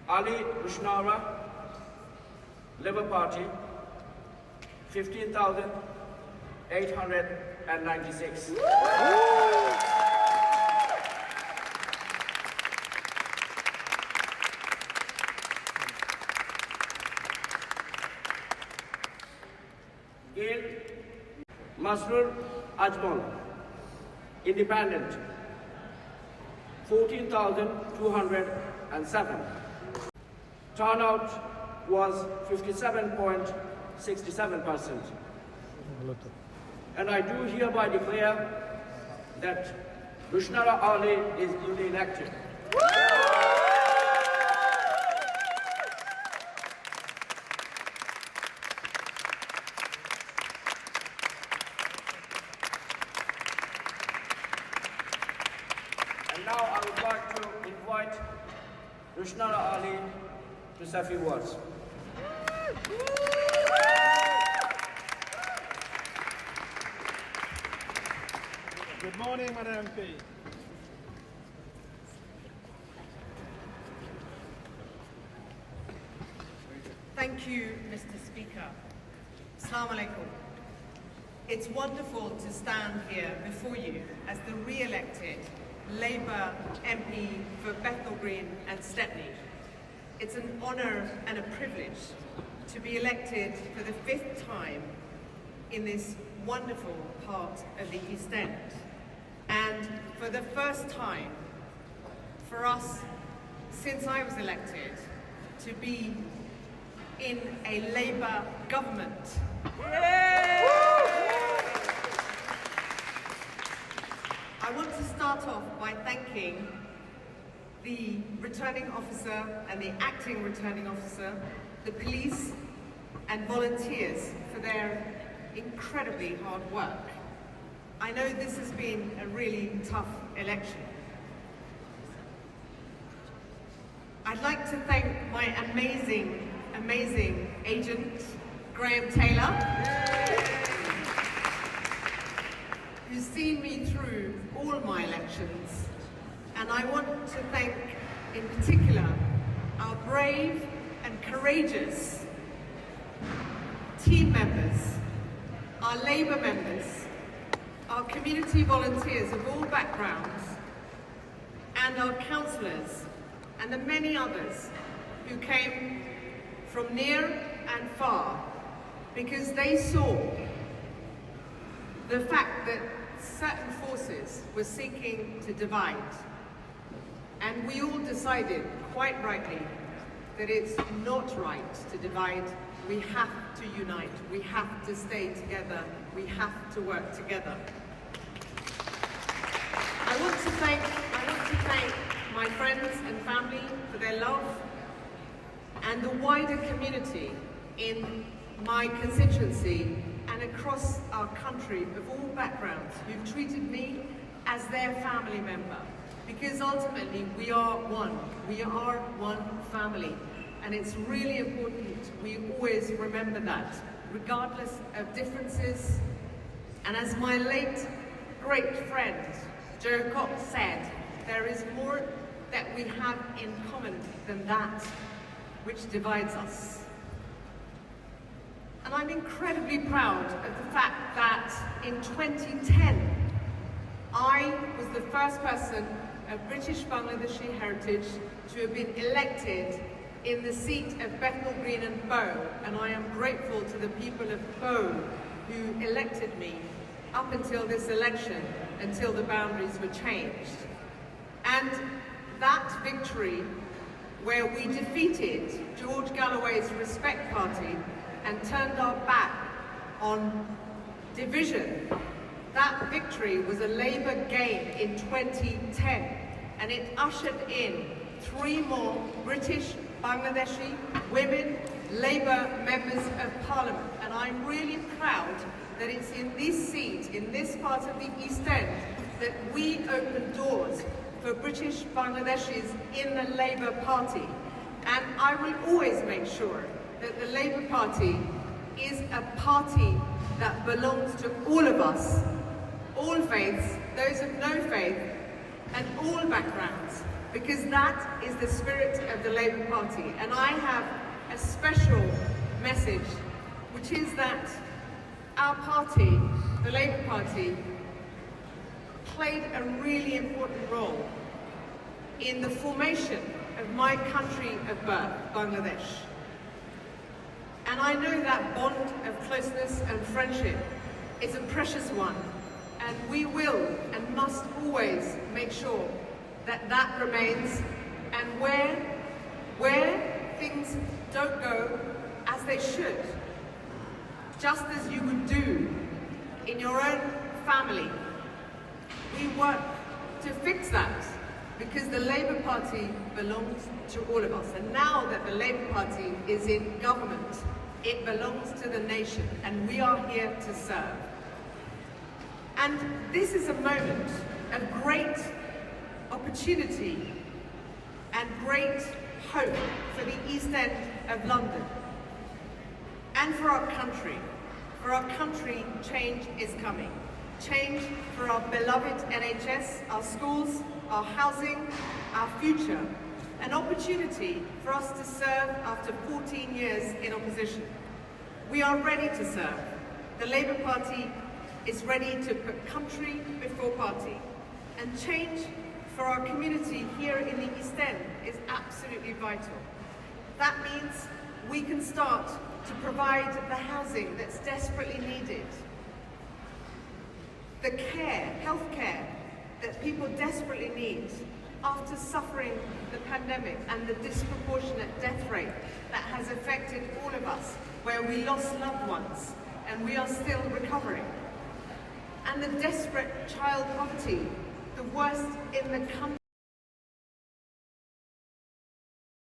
Ali Rushnara, Labour Party, 15,896. In Masrur Ajmal, Independent, 14,207. Turnout was 57.67%. And I do hereby declare that Rushnara Ali is duly elected. And now I would like to invite Rushnara Ali to say a few words. Good morning, Madam MP. Thank you, Mr. Speaker. Assalamu alaikum. It's wonderful to stand here before you as the re-elected Labour MP for Bethnal Green and Stepney. It's an honour and a privilege to be elected for the 5th time in this wonderful part of the East End. And for the first time for us, since I was elected, to be in a Labour government. I want to start off by thanking the returning officer and the acting returning officer, the police and volunteers for their incredibly hard work. I know this has been a really tough election. I'd like to thank my amazing, amazing agent, Graham Taylor, who's seen me through all my elections. And I want to thank, in particular, our brave and courageous team members, our Labour members, our community volunteers of all backgrounds, and our councillors, and the many others who came from near and far, because they saw the fact that certain forces were seeking to divide. And we all decided, quite rightly, that it's not right to divide. We have to unite, we have to stay together, we have to work together. I want to thank my friends and family for their love, and the wider community in my constituency and across our country of all backgrounds who've treated me as their family member. Because ultimately we are one family. And it's really important we always remember that, regardless of differences. And as my late great friend Joe Cox said, there is more that we have in common than that which divides us. And I'm incredibly proud of the fact that in 2010, I was the first person of British Bangladeshi heritage to have been elected in the seat of Bethnal Green and Bow, and I am grateful to the people of Bow who elected me up until this election, until the boundaries were changed. And that victory, where we defeated George Galloway's Respect Party and turned our back on division, that victory was a Labour gain in 2010, and it ushered in 3 more British Bangladeshi women Labour members of Parliament. And I'm really proud that it's in this seat, in this part of the East End, that we open doors for British Bangladeshis in the Labour Party. And I will always make sure that the Labour Party is a party that belongs to all of us, all faiths, those of no faith, and all backgrounds. because that is the spirit of the Labour Party. And I have a special message, which is that our party, the Labour Party, played a really important role in the formation of my country of birth, Bangladesh. And I know that bond of closeness and friendship is a precious one, and we will and must always make sure that that remains, and where things don't go as they should, just as you would do in your own family, we work to fix that, because the Labour Party belongs to all of us. And now that the Labour Party is in government, it belongs to the nation, and we are here to serve. And this is a moment of great opportunity and great hope for the East End of London and for our country. For our country, change is coming. Change for our beloved NHS, our schools, our housing, our future. An opportunity for us to serve after 14 years in opposition. We are ready to serve. The Labour Party is ready to put country before party. And change for our community here in the East End is absolutely vital. That means we can start to provide the housing that's desperately needed, the care, health care that people desperately need after suffering the pandemic and the disproportionate death rate that has affected all of us, where we lost loved ones and we are still recovering. And the desperate child poverty, the worst in the country.